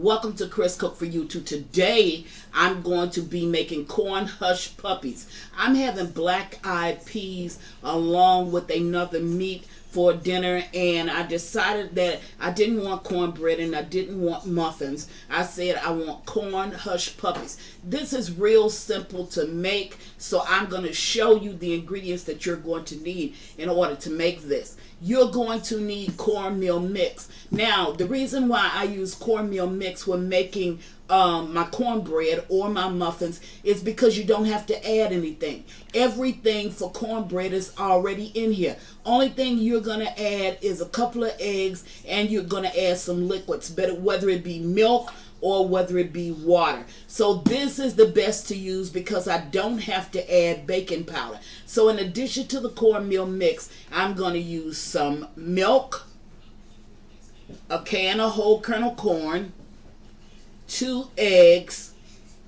Welcome to Chris Cook for YouTube. Today I'm going to be making corn hush puppies. I'm having black-eyed peas along with another meat for dinner, and I decided that I didn't want cornbread and I didn't want muffins. I said I want corn hush puppies. This is real simple to make, so I'm going to show you the ingredients that you're going to need in order to make this. You're going to need cornmeal mix. Now, the reason why I use cornmeal mix when making my cornbread or my muffins is because you don't have to add anything. Everything for cornbread is already in here. Only thing you're going to add is a couple of eggs, and you're going to add some liquids, whether it be milk or whether it be water. So this is the best to use because I don't have to add baking powder. So in addition to the cornmeal mix, I'm going to use some milk, a can of whole kernel corn, 2 eggs,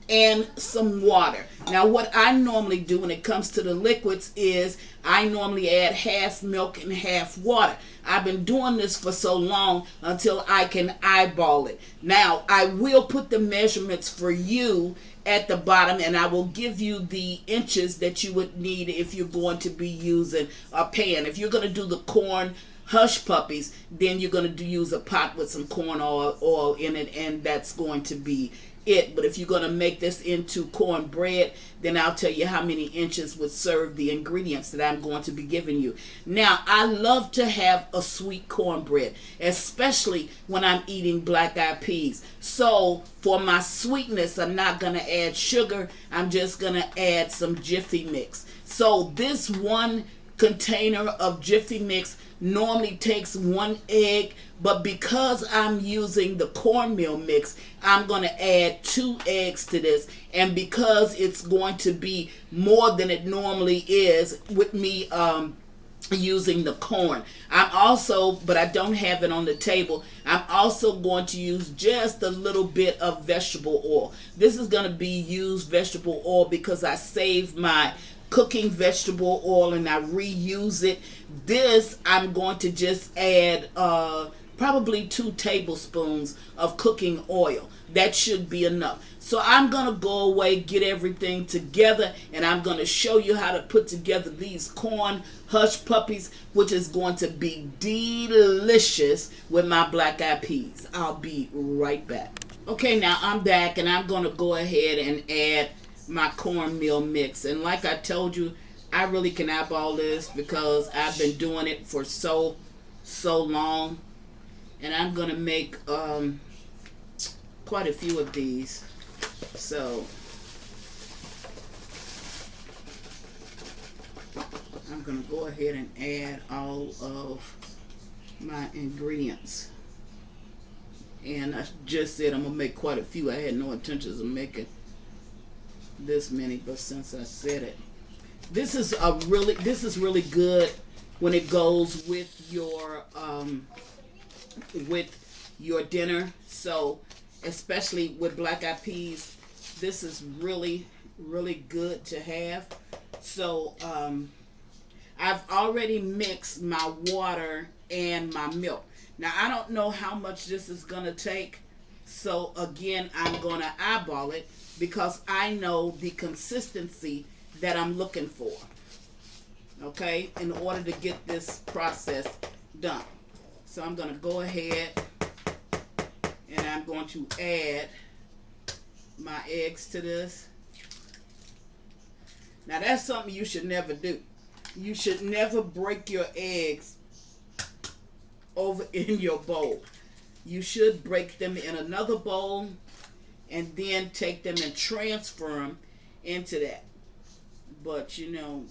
and some water. Now what I normally do when it comes to the liquids is I normally add half milk and half water. I've been doing this for so long until I can eyeball it. Now I will put the measurements for you at the bottom, and I will give you the inches that you would need if you're going to be using a pan. If you're going to do the corn hush puppies, then you're going to use a pot with some corn oil in it, and that's going to be it. But if you're going to make this into cornbread, then I'll tell you how many inches would serve the ingredients that I'm going to be giving you. Now, I love to have a sweet cornbread, especially when I'm eating black-eyed peas. So for my sweetness, I'm not going to add sugar. I'm just going to add some jiffy mix. So this one container of jiffy mix normally takes 1 egg, but because I'm using the cornmeal mix, I'm going to add 2 eggs to this, and because it's going to be more than it normally is with me using the corn, but I don't have it on the table, I'm also going to use just a little bit of vegetable oil. This is going to be used vegetable oil because I saved my cooking vegetable oil and I reuse it. This I'm going to just add probably 2 tablespoons of cooking oil. That should be enough. So I'm going to go away, get everything together, and I'm going to show you how to put together these corn hush puppies, which is going to be delicious with my black-eyed peas. I'll be right back. Okay, now I'm back, and I'm going to go ahead and add my cornmeal mix. And like I told you, I really can eyeball this because I've been doing it for so long, and I'm gonna make quite a few of these. So I'm gonna go ahead and add all of my ingredients, and I just said I'm gonna make quite a few. I had no intentions of making this many, but since I said it, this is really good when it goes with your dinner. So especially with black-eyed peas, this is really good to have. So I've already mixed my water and my milk. Now I don't know how much this is gonna take, so again I'm gonna eyeball it because I know the consistency that I'm looking for, okay, in order to get this process done. So I'm going to go ahead and I'm going to add my eggs to this. Now that's something you should never do. You should never break your eggs over in your bowl. You should break them in another bowl and then take them and transfer them into that. But you know,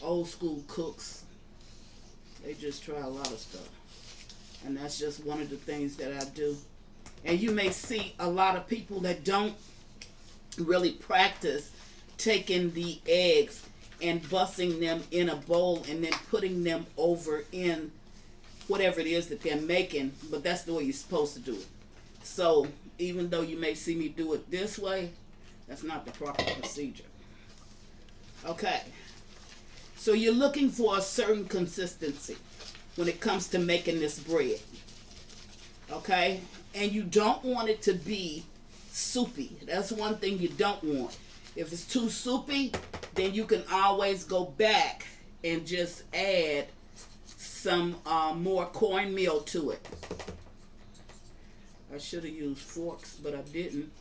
old school cooks, they just try a lot of stuff, and that's just one of the things that I do. And you may see a lot of people that don't really practice taking the eggs and busting them in a bowl and then putting them over in whatever it is that they're making, but that's the way you're supposed to do it. So even though you may see me do it this way, that's not the proper procedure. Okay, so you're looking for a certain consistency when it comes to making this bread. Okay? And you don't want it to be soupy. That's one thing you don't want. If it's too soupy, then you can always go back and just add some more cornmeal to it. I should have used forks, but I didn't.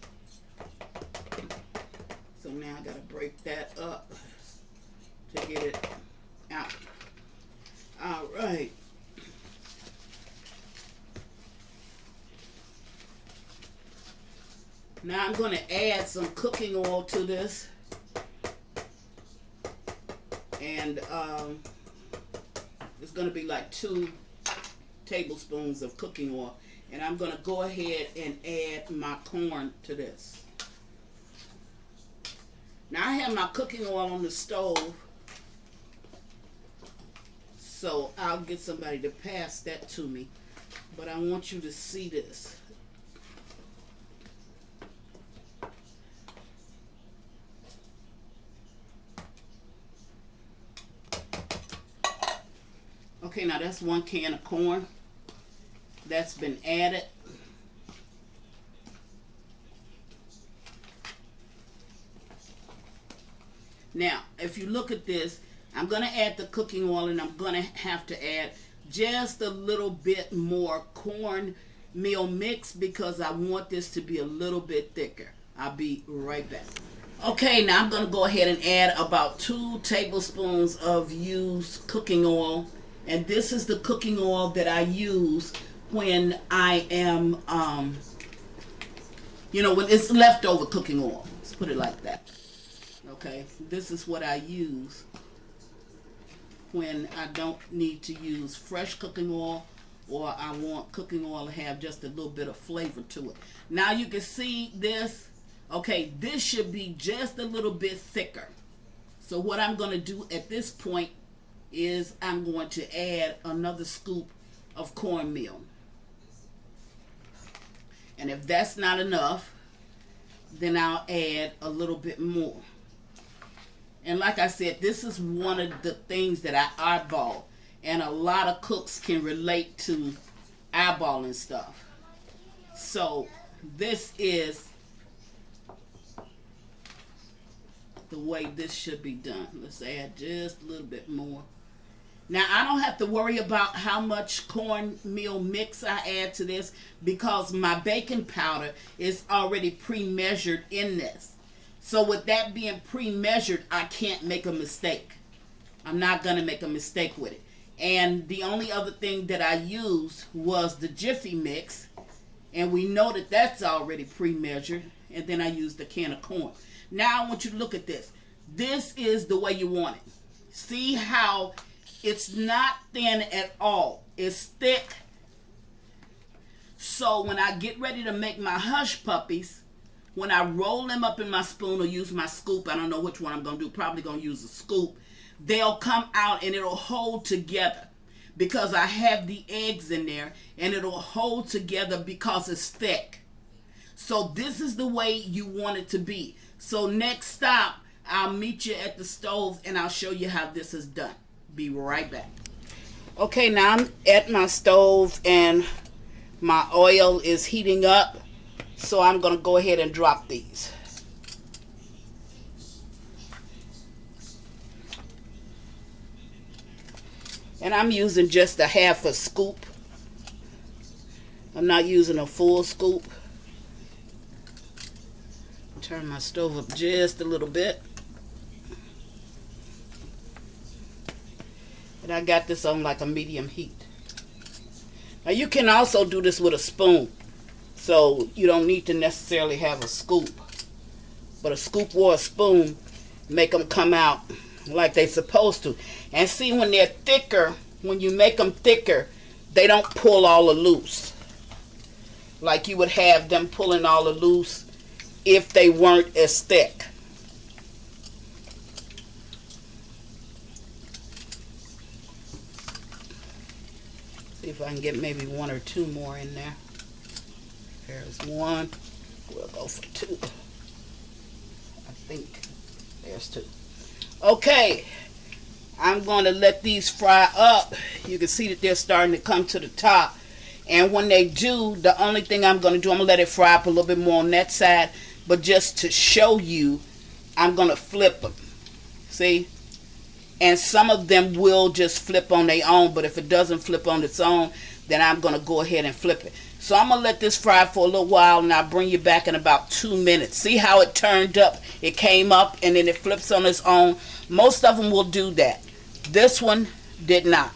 So now I gotta break that up to get it out. All right. Now I'm going to add some cooking oil to this. And it's going to be like 2 tablespoons of cooking oil. And I'm going to go ahead and add my corn to this. Now I have my cooking oil on the stove. So I'll get somebody to pass that to me. But I want you to see this. Okay, now that's 1 can of corn that's been added. Now, if you look at this, I'm going to add the cooking oil, and I'm going to have to add just a little bit more cornmeal mix because I want this to be a little bit thicker. I'll be right back. Okay, now I'm going to go ahead and add about 2 tablespoons of used cooking oil. And this is the cooking oil that I use when I am, when it's leftover cooking oil. Let's put it like that. Okay, this is what I use when I don't need to use fresh cooking oil, or I want cooking oil to have just a little bit of flavor to it. Now you can see this. Okay, this should be just a little bit thicker. So what I'm going to do at this point is I'm going to add another scoop of cornmeal. And if that's not enough, then I'll add a little bit more. And like I said, this is one of the things that I eyeball. And a lot of cooks can relate to eyeballing stuff. So this is the way this should be done. Let's add just a little bit more. Now, I don't have to worry about how much cornmeal mix I add to this because my baking powder is already pre-measured in this. So with that being pre-measured, I can't make a mistake. I'm not going to make a mistake with it. And the only other thing that I used was the jiffy mix. And we know that that's already pre-measured. And then I used a can of corn. Now I want you to look at this. This is the way you want it. See how it's not thin at all. It's thick. So when I get ready to make my hush puppies, when I roll them up in my spoon or use my scoop, I don't know which one I'm going to do, probably going to use a scoop, they'll come out and it'll hold together because I have the eggs in there, and it'll hold together because it's thick. So this is the way you want it to be. So next stop, I'll meet you at the stove and I'll show you how this is done. Be right back. Okay, now I'm at my stove and my oil is heating up. So I'm going to go ahead and drop these. And I'm using just a half a scoop. I'm not using a full scoop. Turn my stove up just a little bit. And I got this on like a medium heat. Now you can also do this with a spoon. So you don't need to necessarily have a scoop. But a scoop or a spoon make them come out like they're supposed to. And see, when they're thicker, when you make them thicker, they don't pull all the loose. Like you would have them pulling all the loose if they weren't as thick. See if I can get maybe 1 or 2 more in there. There's 1. We'll go for 2. I think there's 2. Okay, I'm going to let these fry up. You can see that they're starting to come to the top. And when they do, the only thing I'm going to do, I'm going to let it fry up a little bit more on that side. But just to show you, I'm going to flip them. See? And some of them will just flip on their own. But if it doesn't flip on its own, then I'm going to go ahead and flip it. So I'm going to let this fry for a little while, and I'll bring you back in about 2 minutes. See how it turned up? It came up, and then it flips on its own. Most of them will do that. This one did not.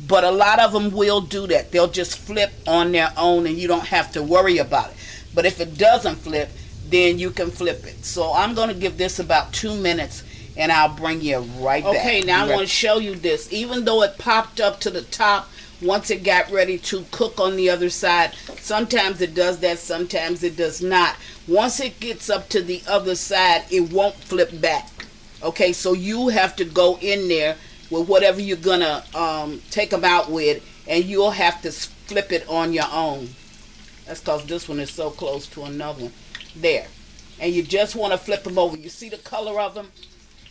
But a lot of them will do that. They'll just flip on their own, and you don't have to worry about it. But if it doesn't flip, then you can flip it. So I'm going to give this about 2 minutes, and I'll bring you right back. Okay, now I want to show you this. Even though it popped up to the top, once it got ready to cook on the other side, sometimes it does that, sometimes it does not. Once it gets up to the other side, it won't flip back. Okay, so you have to go in there with whatever you're gonna take them out with, and you'll have to flip it on your own. That's because this one is so close to another one. There. And you just want to flip them over. You see the color of them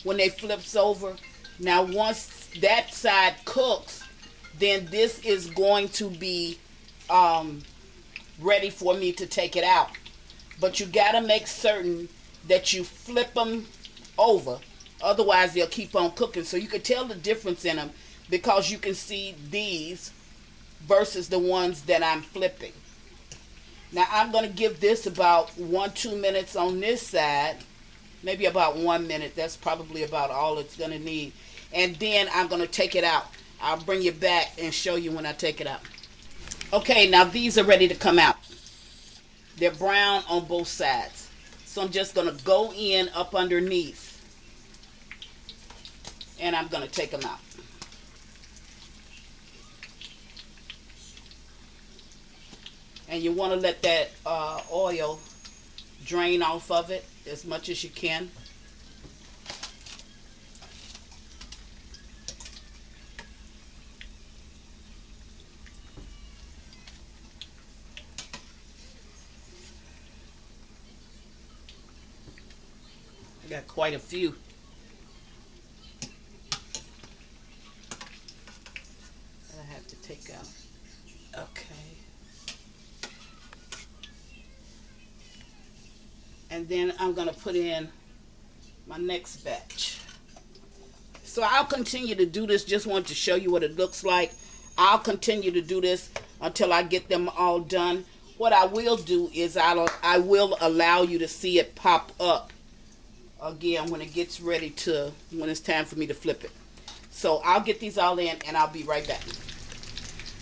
when they flips over? Now once that side cooks, then this is going to be ready for me to take it out. But you got to make certain that you flip them over. Otherwise, they'll keep on cooking. So you can tell the difference in them because you can see these versus the ones that I'm flipping. Now, I'm going to give this about 1-2 minutes on this side. Maybe about 1 minute. That's probably about all it's going to need. And then I'm going to take it out. I'll bring you back and show you when I take it out. Okay, now these are ready to come out. They're brown on both sides. So I'm just going to go in up underneath. And I'm going to take them out. And you want to let that oil drain off of it as much as you can. I got quite a few. I have to take out. Okay. And then I'm going to put in my next batch. So I'll continue to do this. Just wanted to show you what it looks like. I'll continue to do this until I get them all done. What I will do is I will allow you to see it pop up again when it gets ready to, when it's time for me to flip it. So I'll get these all in and I'll be right back.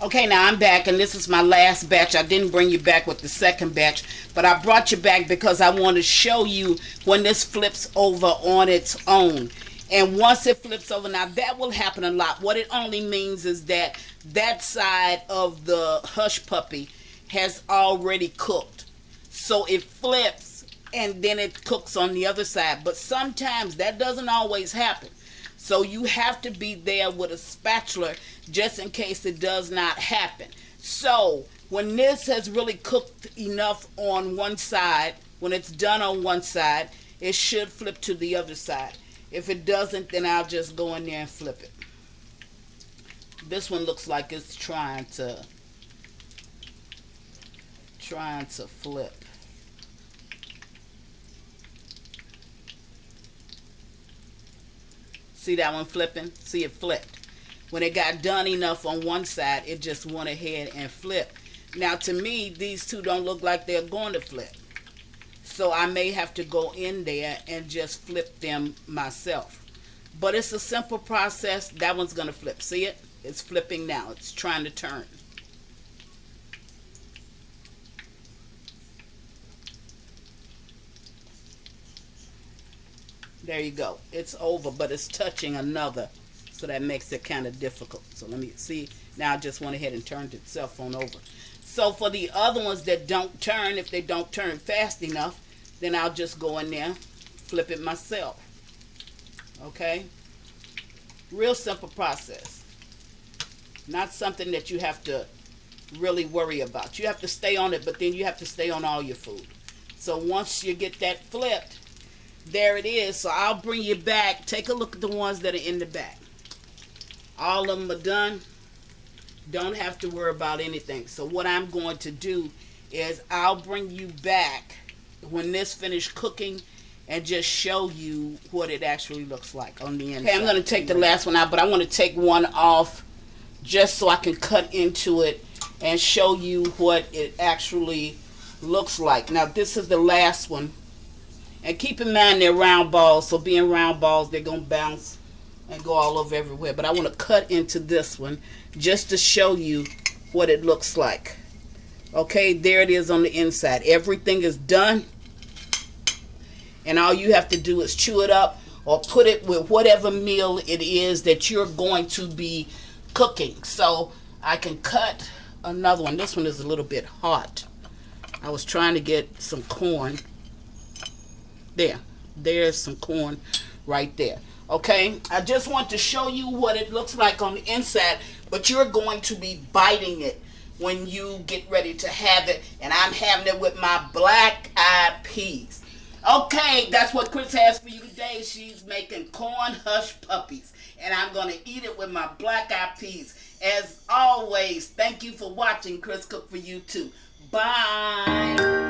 Okay, now I'm back, and this is my last batch. I didn't bring you back with the second batch, but I brought you back because I want to show you when this flips over on its own. And once it flips over, now that will happen a lot. What it only means is that that side of the hush puppy has already cooked. So it flips and then it cooks on the other side. But sometimes that doesn't always happen. So you have to be there with a spatula just in case it does not happen. So when this has really cooked enough on one side, when it's done on one side, it should flip to the other side. If it doesn't, then I'll just go in there and flip it. This one looks like it's trying to flip. See that one flipping? See, it flipped. When it got done enough on one side, it just went ahead and flipped. Now, to me, these two don't look like they're going to flip. So I may have to go in there and just flip them myself. But it's a simple process. That one's going to flip. See it? It's flipping now. It's trying to turn. There you go. It's over, but it's touching another. So that makes it kind of difficult. So let me see. Now I just went ahead and turned itself on over. So for the other ones that don't turn, if they don't turn fast enough, then I'll just go in there, flip it myself. Okay? Real simple process. Not something that you have to really worry about. You have to stay on it, but then you have to stay on all your food. So once you get that flipped, there it is. So I'll bring you back. Take a look at the ones that are in the back. All of them are done. Don't have to worry about anything. So what I'm going to do is I'll bring you back when this finished cooking and just show you what it actually looks like on the inside. Okay, I'm going to take the last one out, but I want to take one off just so I can cut into it and show you what it actually looks like. Now this is the last one, and keep in mind they're round balls, so being round balls they're going to bounce and go all over everywhere. But I want to cut into this one just to show you what it looks like. Okay, there it is on the inside. Everything is done, and all you have to do is chew it up or put it with whatever meal it is that you're going to be cooking. So I can cut another one. This one is a little bit hot. I was trying to get some corn. There's some corn right there. Okay, I just want to show you what it looks like on the inside, but you're going to be biting it when you get ready to have it, and I'm having it with my black-eyed peas. Okay, that's what Chris has for you today. She's making corn hush puppies, and I'm going to eat it with my black-eyed peas. As always, thank you for watching Chris Cook for You Too. Bye.